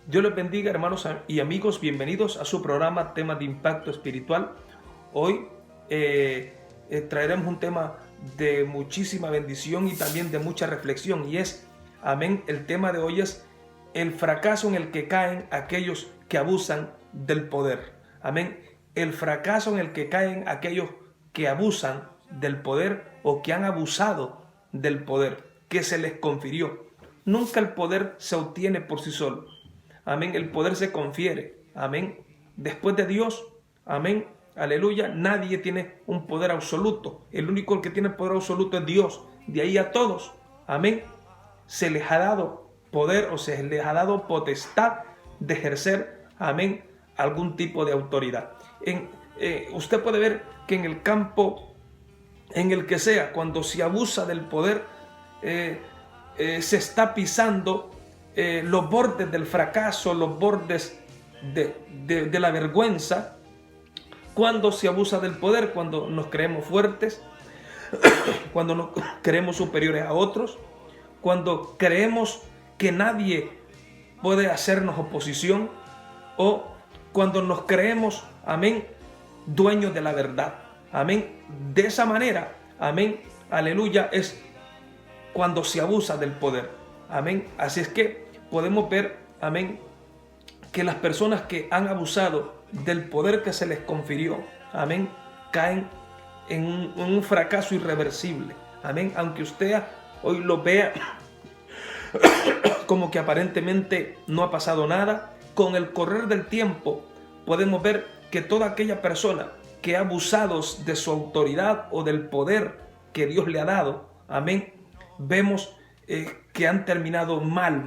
Dios les bendiga, hermanos y amigos. Bienvenidos a su programa Temas de Impacto Espiritual. Hoy traeremos un tema de muchísima bendición y también de mucha reflexión, y es, amén, el tema de hoy es el fracaso en el que caen aquellos que abusan del poder. Amén. El fracaso en el que caen aquellos que abusan del poder o que han abusado del poder que se les confirió. Nunca el poder se obtiene por sí solo. Amén. El poder se confiere. Amén. Después de Dios. Amén. Aleluya. Nadie tiene un poder absoluto. El único que tiene poder absoluto es Dios. De ahí a todos. Amén. Se les ha dado poder o se les ha dado potestad de ejercer. Amén. Algún tipo de autoridad. Usted puede ver que en el campo en el que sea, cuando se abusa del poder, se está pisando los bordes del fracaso, los bordes de la vergüenza. Cuando se abusa del poder, cuando nos creemos fuertes, cuando nos creemos superiores a otros, cuando creemos que nadie puede hacernos oposición, o cuando nos creemos, amén, dueños de la verdad. Amén. De esa manera, amén, aleluya, es cuando se abusa del poder. Amén. Así es que podemos ver, amén, que las personas que han abusado del poder que se les confirió, amén, caen en un fracaso irreversible. Amén. Aunque usted hoy lo vea como que aparentemente no ha pasado nada, con el correr del tiempo podemos ver que toda aquella persona que ha abusado de su autoridad o del poder que Dios le ha dado, amén, vemos que han terminado mal.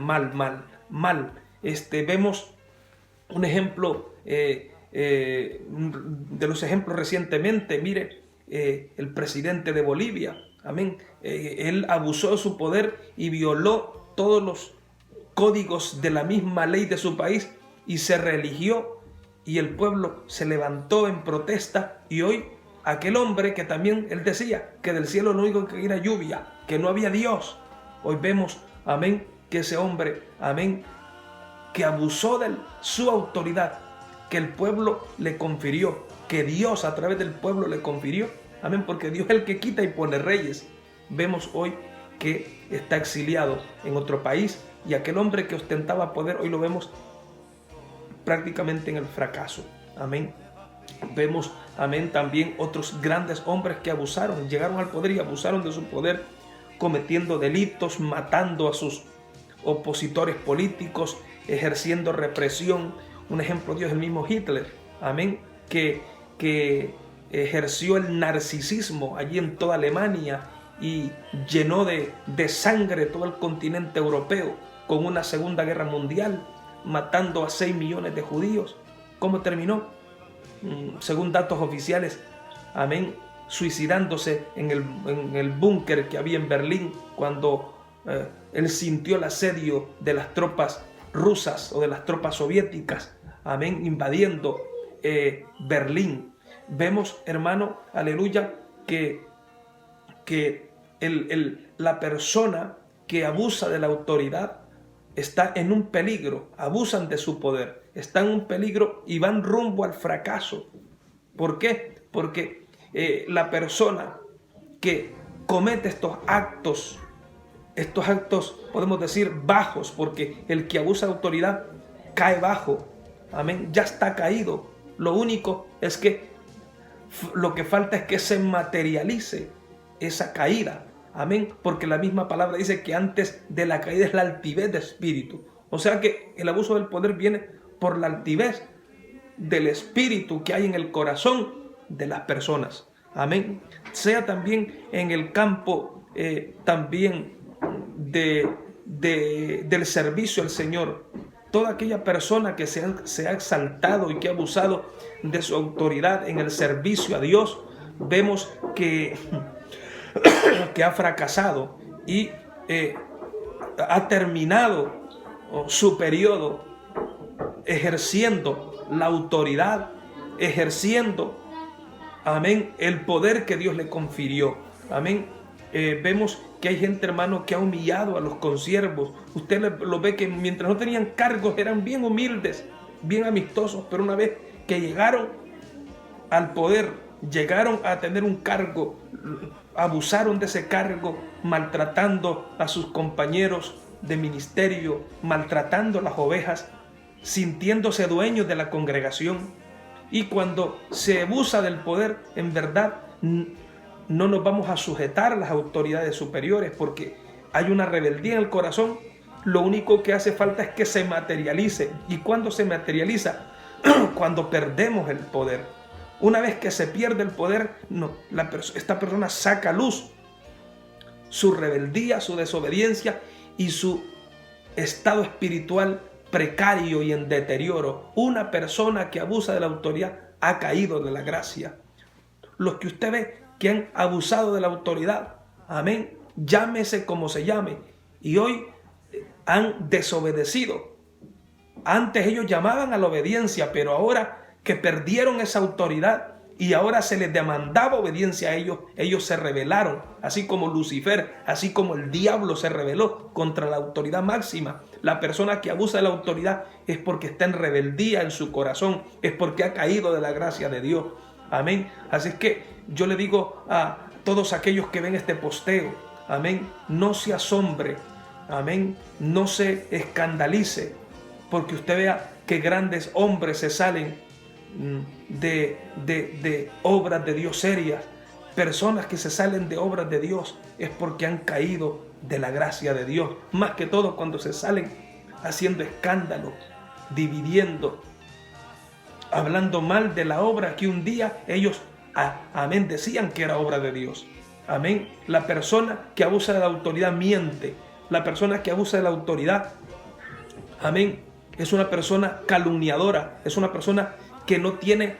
Vemos un ejemplo de los ejemplos recientemente. Mire, el presidente de Bolivia, amén, él abusó de su poder y violó todos los códigos de la misma ley de su país y se reeligió, y el pueblo se levantó en protesta. Y hoy aquel hombre que también él decía que del cielo lo único que era lluvia, que no había Dios, hoy vemos, amén, que ese hombre, amén, que abusó de su autoridad que el pueblo le confirió, que Dios a través del pueblo le confirió, amén, porque Dios es el que quita y pone reyes. Vemos hoy que está exiliado en otro país, y aquel hombre que ostentaba poder hoy lo vemos prácticamente en el fracaso. Amén. Vemos, amén, también otros grandes hombres que abusaron, llegaron al poder y abusaron de su poder, cometiendo delitos, matando a sus opositores políticos, ejerciendo represión. Un ejemplo de Dios, el mismo Hitler, amén, que ejerció el narcisismo allí en toda Alemania y llenó de sangre todo el continente europeo con una Segunda Guerra Mundial, matando a 6 millones de judíos. ¿Cómo terminó? Según datos oficiales, amén, suicidándose en el búnker que había en Berlín cuando él sintió el asedio de las tropas rusas o de las tropas soviéticas, amén, invadiendo Berlín. Vemos, hermano, aleluya, que la persona que abusa de la autoridad está en un peligro, abusan de su poder, están en un peligro y van rumbo al fracaso. ¿Por qué? Porque la persona que comete estos actos podemos decir bajos, porque el que abusa de autoridad cae bajo, amén, ya está caído. Lo único es que lo que falta es que se materialice esa caída. Amén, porque la misma palabra dice que antes de la caída es la altivez de espíritu. O sea que el abuso del poder viene por la altivez del espíritu que hay en el corazón de las personas. Amén. Sea también en el campo también del servicio al Señor. Toda aquella persona que se ha exaltado y que ha abusado de su autoridad en el servicio a Dios, vemos que ha fracasado y ha terminado su periodo ejerciendo la autoridad, ejerciendo, amén, el poder que Dios le confirió. Amén. Vemos que hay gente, hermano, que ha humillado a los consiervos. Usted lo ve que mientras no tenían cargos eran bien humildes, bien amistosos, pero una vez que llegaron al poder, llegaron a tener un cargo, abusaron de ese cargo, maltratando a sus compañeros de ministerio, maltratando a las ovejas, sintiéndose dueños de la congregación. Y cuando se abusa del poder, en verdad no nos vamos a sujetar a las autoridades superiores, porque hay una rebeldía en el corazón. Lo único que hace falta es que se materialice. ¿Y cuándo se materializa? Cuando perdemos el poder. Una vez que se pierde el poder, esta persona saca a luz su rebeldía, su desobediencia y su estado espiritual precario y en deterioro. Una persona que abusa de la autoridad ha caído de la gracia. Los que usted ve que han abusado de la autoridad, amén, llámese como se llame, y hoy han desobedecido. Antes ellos llamaban a la obediencia, pero ahora que perdieron esa autoridad y ahora se les demandaba obediencia a ellos, ellos se rebelaron, así como Lucifer, así como el diablo se rebeló contra la autoridad máxima. La persona que abusa de la autoridad es porque está en rebeldía en su corazón, es porque ha caído de la gracia de Dios. Amén. Así es que yo le digo a todos aquellos que ven este posteo, amén, no se asombre, amén, no se escandalice, porque usted vea que grandes hombres se salen de obras de Dios serias. Personas que se salen de obras de Dios es porque han caído de la gracia de Dios. Más que todo cuando se salen haciendo escándalo, dividiendo, hablando mal de la obra que un día ellos, amén, decían que era obra de Dios. Amén. La persona que abusa de la autoridad miente. La persona que abusa de la autoridad, amén, es una persona calumniadora, es una persona que no tiene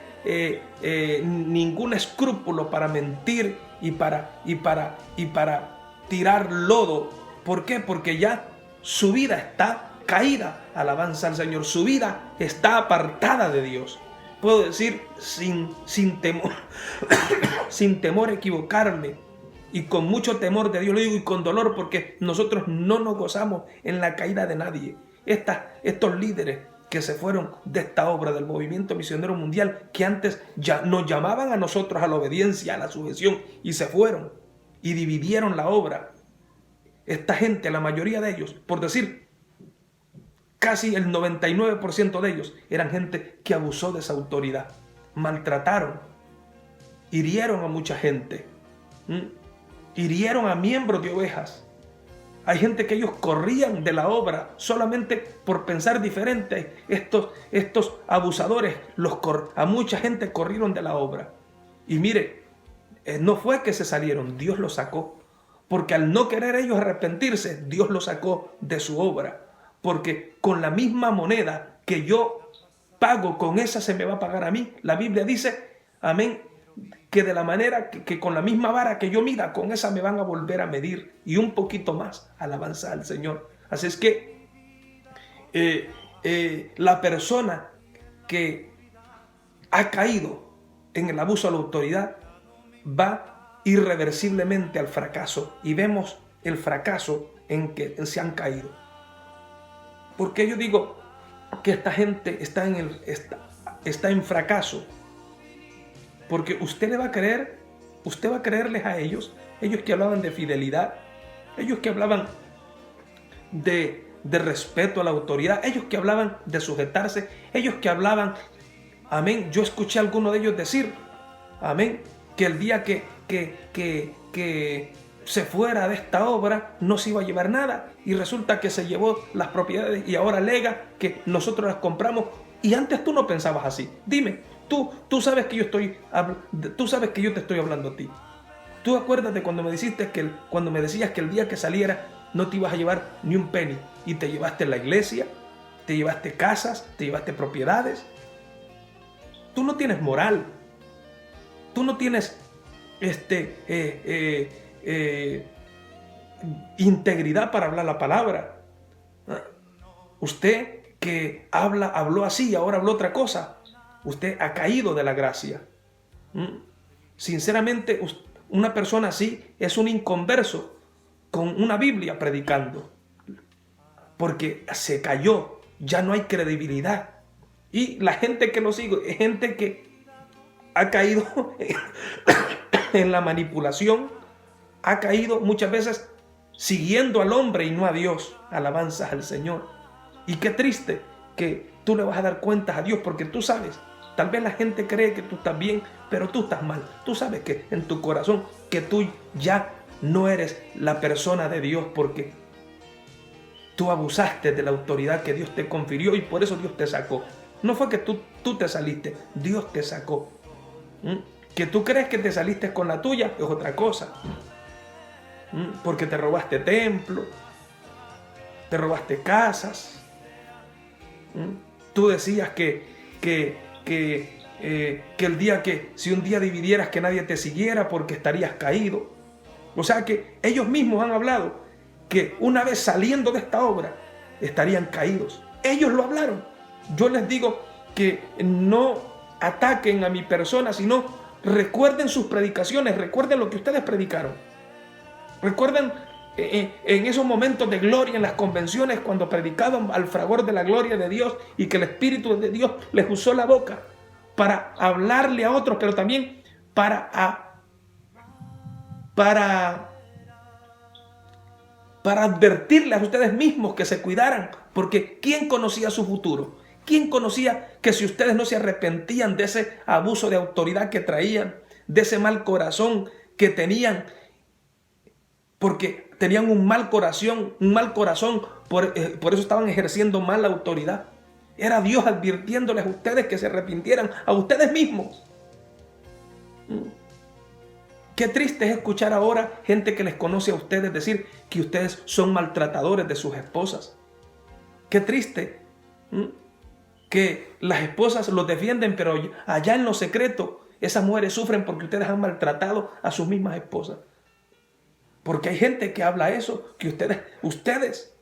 ningún escrúpulo para mentir y para tirar lodo. ¿Por qué? Porque ya su vida está caída. Alabanza al Señor. Su vida está apartada de Dios. Puedo decir sin temor, sin temor a equivocarme, y con mucho temor de Dios lo digo, y con dolor, porque nosotros no nos gozamos en la caída de nadie. Estos líderes que se fueron de esta obra del movimiento misionero mundial, que antes ya nos llamaban a nosotros a la obediencia, a la sujeción, y se fueron y dividieron la obra. Esta gente, la mayoría de ellos, por decir casi el 99% de ellos, eran gente que abusó de esa autoridad, maltrataron, hirieron a mucha gente, hirieron a miembros de ovejas. Hay gente que ellos corrían de la obra solamente por pensar diferente. Estos abusadores, a mucha gente corrieron de la obra. Y mire, no fue que se salieron, Dios los sacó. Porque al no querer ellos arrepentirse, Dios los sacó de su obra. Porque con la misma moneda que yo pago, con esa se me va a pagar a mí. La Biblia dice, amén, que de la manera que con la misma vara que yo mida, con esa me van a volver a medir, y un poquito más. Alabanza al Señor. Así es que la persona que ha caído en el abuso a la autoridad va irreversiblemente al fracaso, y vemos el fracaso en que se han caído. Porque yo digo que esta gente está en fracaso, porque usted va a creerles a ellos que hablaban de fidelidad, ellos que hablaban de respeto a la autoridad, ellos que hablaban de sujetarse, ellos que hablaban, amén, yo escuché a alguno de ellos decir, amén, que el día que se fuera de esta obra no se iba a llevar nada, y resulta que se llevó las propiedades y ahora alega que nosotros las compramos, y antes tú no pensabas así. Dime, tú sabes que tú sabes que yo te estoy hablando a ti. Tú acuérdate cuando me decías que el día que saliera no te ibas a llevar ni un penny, y te llevaste la iglesia, te llevaste casas, te llevaste propiedades. Tú no tienes moral, tú no tienes integridad para hablar la palabra. Usted que habló así y ahora habló otra cosa, usted ha caído de la gracia. Sinceramente, una persona así es un inconverso, con una Biblia predicando, porque se cayó, ya no hay credibilidad. Y la gente que lo sigue es gente que ha caído en la manipulación, ha caído muchas veces siguiendo al hombre y no a Dios. Alabanzas al Señor. Y qué triste que tú le vas a dar cuentas a Dios, porque tú sabes, tal vez la gente cree que tú estás bien, pero tú estás mal. Tú sabes que en tu corazón que tú ya no eres la persona de Dios, porque tú abusaste de la autoridad que Dios te confirió y por eso Dios te sacó. No fue que tú te saliste, Dios te sacó. Que tú crees que te saliste con la tuya es otra cosa. Porque te robaste templo, te robaste casas. Tú decías que el día que, si un día dividieras, que nadie te siguiera porque estarías caído. O sea que ellos mismos han hablado que una vez saliendo de esta obra estarían caídos. Ellos lo hablaron. Yo les digo que no ataquen a mi persona, sino recuerden sus predicaciones, recuerden lo que ustedes predicaron. Recuerden en esos momentos de gloria en las convenciones, cuando predicaban al fragor de la gloria de Dios y que el Espíritu de Dios les usó la boca para hablarle a otros, pero también para advertirles a ustedes mismos que se cuidaran, porque ¿quién conocía su futuro? ¿Quién conocía que si ustedes no se arrepentían de ese abuso de autoridad que traían, de ese mal corazón que tenían, porque tenían un mal corazón, por eso estaban ejerciendo mal la autoridad? Era Dios advirtiéndoles a ustedes que se arrepintieran, a ustedes mismos. Qué triste es escuchar ahora gente que les conoce a ustedes decir que ustedes son maltratadores de sus esposas. Qué triste que las esposas los defienden, pero allá en lo secreto esas mujeres sufren porque ustedes han maltratado a sus mismas esposas. Porque hay gente que habla eso, que ustedes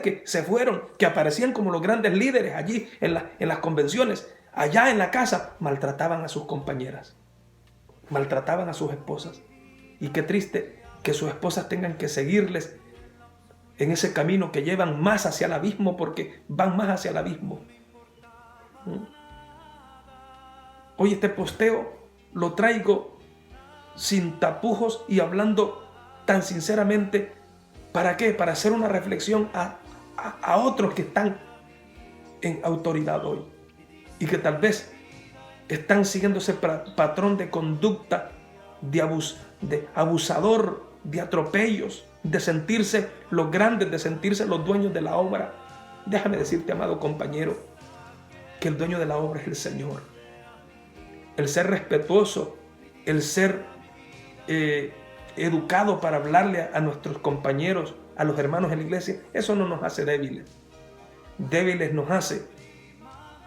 que se fueron, que aparecían como los grandes líderes allí en las convenciones, allá en la casa, maltrataban a sus compañeras, maltrataban a sus esposas. Y qué triste que sus esposas tengan que seguirles en ese camino que llevan más hacia el abismo, porque van más hacia el abismo. Hoy este posteo lo traigo sin tapujos y hablando tan sinceramente. ¿Para qué? Para hacer una reflexión a otros que están en autoridad hoy y que tal vez están siguiendo ese patrón de conducta de abusador, de atropellos, de sentirse los grandes, de sentirse los dueños de la obra. Déjame decirte, amado compañero, que el dueño de la obra es el Señor. El ser respetuoso, el ser educado para hablarle a nuestros compañeros, a los hermanos en la iglesia, eso no nos hace débiles. Débiles nos hace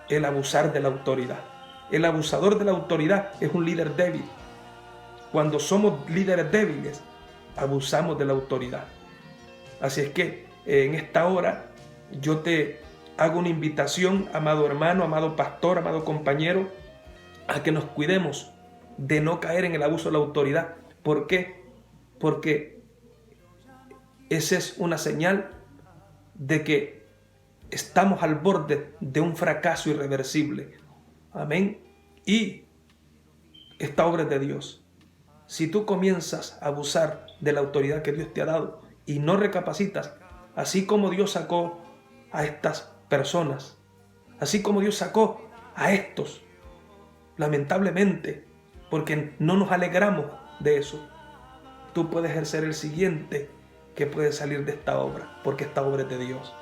el abusar de la autoridad. El abusador de la autoridad es un líder débil. Cuando somos líderes débiles, abusamos de la autoridad. Así es que en esta hora yo te hago una invitación, amado hermano, amado pastor, amado compañero, a que nos cuidemos de no caer en el abuso de la autoridad. ¿Por qué? Porque esa es una señal de que estamos al borde de un fracaso irreversible. Amén. Y esta obra es de Dios. Si tú comienzas a abusar de la autoridad que Dios te ha dado y no recapacitas, así como Dios sacó a estas personas, así como Dios sacó a estos, lamentablemente, porque no nos alegramos de eso, tú puedes ser el siguiente que puede salir de esta obra, porque esta obra es de Dios.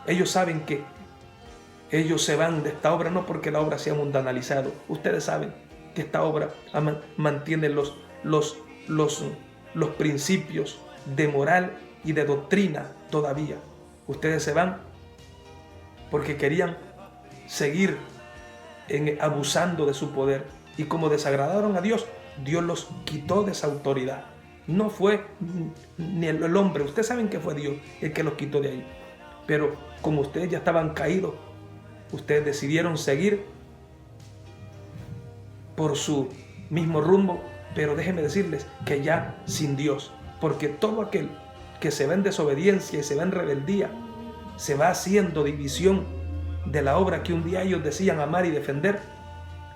Ellos saben que ellos se van de esta obra no porque la obra sea mundanalizada. Ustedes saben que esta obra mantiene los principios de moral y de doctrina todavía. Ustedes se van porque querían seguir abusando de su poder, y como desagradaron a Dios, Dios los quitó de esa autoridad. No fue ni el hombre, ustedes saben que fue Dios el que los quitó de ahí. Pero como ustedes ya estaban caídos, ustedes decidieron seguir por su mismo rumbo, pero déjenme decirles que ya sin Dios. porque todo aquel que se va en desobediencia y se va en rebeldía, se va haciendo división de la obra que un día ellos decían amar y defender,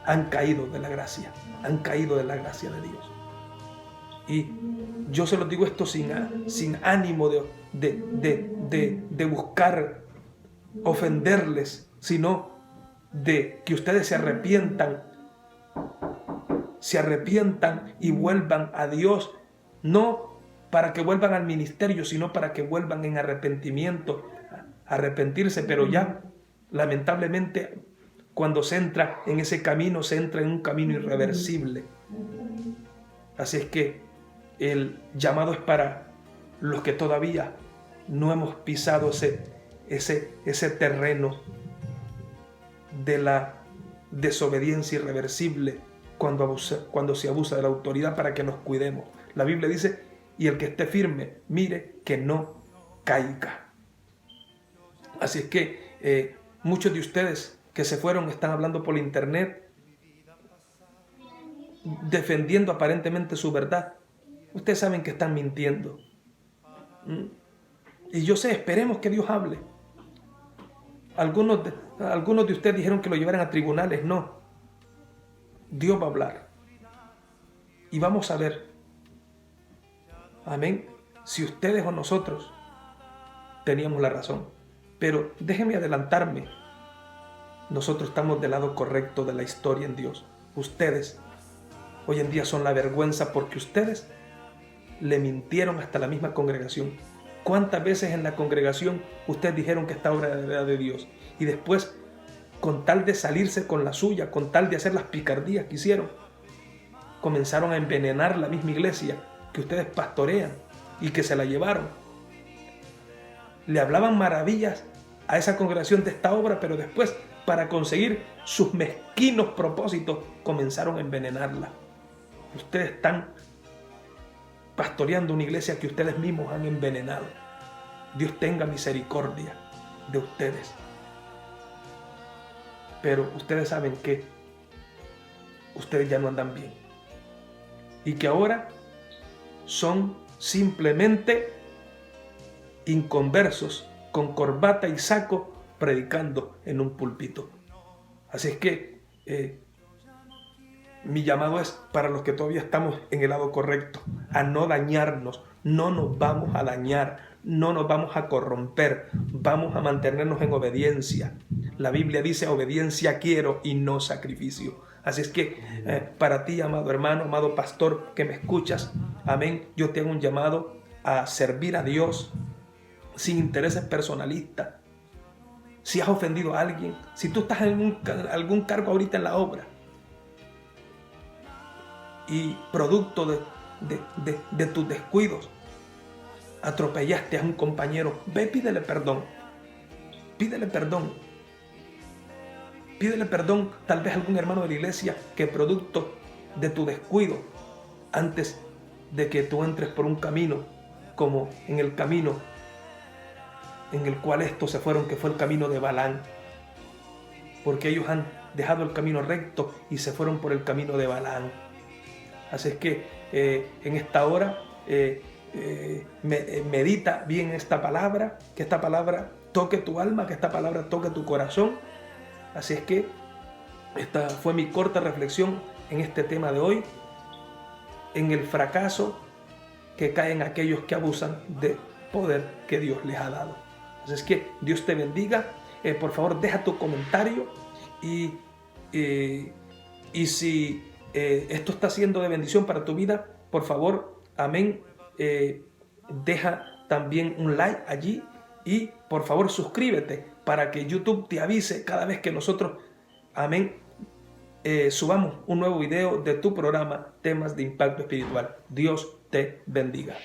han caído de la gracia, han caído de la gracia de Dios. Y yo se los digo esto sin ánimo de buscar ofenderles, sino de que ustedes se arrepientan y vuelvan a Dios, no para que vuelvan al ministerio, sino para que vuelvan en arrepentimiento, arrepentirse, pero ya lamentablemente cuando se entra en ese camino, se entra en un camino irreversible. Así es que el llamado es para los que todavía no hemos pisado ese terreno de la desobediencia irreversible cuando se abusa de la autoridad, para que nos cuidemos. La Biblia dice, y el que esté firme, mire que no caiga. Así es que muchos de ustedes que se fueron están hablando por internet, defendiendo aparentemente su verdad. Ustedes saben que están mintiendo. Y yo sé, esperemos que Dios hable. Algunos de ustedes dijeron que lo llevaran a tribunales. No. Dios va a hablar. Y vamos a ver. Amén. Si ustedes o nosotros teníamos la razón. Pero déjenme adelantarme. Nosotros estamos del lado correcto de la historia en Dios. Ustedes hoy en día son la vergüenza, porque ustedes le mintieron hasta la misma congregación. ¿Cuántas veces en la congregación ustedes dijeron que esta obra era de Dios? Y después, con tal de salirse con la suya, con tal de hacer las picardías que hicieron, comenzaron a envenenar la misma iglesia que ustedes pastorean y que se la llevaron. Le hablaban maravillas a esa congregación de esta obra, pero después, para conseguir sus mezquinos propósitos, comenzaron a envenenarla. Ustedes están pastoreando una iglesia que ustedes mismos han envenenado. Dios tenga misericordia de ustedes. Pero ustedes saben que ustedes ya no andan bien. Y que ahora son simplemente inconversos con corbata y saco predicando en un púlpito. Así es que mi llamado es para los que todavía estamos en el lado correcto, a no dañarnos. No nos vamos a dañar, no nos vamos a corromper, vamos a mantenernos en obediencia. La Biblia dice, obediencia quiero y no sacrificio. Así es que para ti, amado hermano, amado pastor que me escuchas, amén, yo te hago un llamado a servir a Dios sin intereses personalistas. Si has ofendido a alguien, si tú estás en algún cargo ahorita en la obra y producto de tus descuidos atropellaste a un compañero, ve, pídele perdón. Pídele perdón. Pídele perdón tal vez a algún hermano de la iglesia que producto de tu descuido, antes de que tú entres por un camino como en el camino en el cual estos se fueron, que fue el camino de Balaam, porque ellos han dejado el camino recto y se fueron por el camino de Balaam. Así es que en esta hora medita bien esta palabra, que esta palabra toque tu alma, que esta palabra toque tu corazón. Así es que esta fue mi corta reflexión en este tema de hoy, en el fracaso que caen aquellos que abusan del poder que Dios les ha dado. Así es que Dios te bendiga. Por favor, deja tu comentario y si esto está siendo de bendición para tu vida, por favor, amén, deja también un like allí y por favor suscríbete para que YouTube te avise cada vez que nosotros, amén, subamos un nuevo video de tu programa Temas de Impacto Espiritual. Dios te bendiga.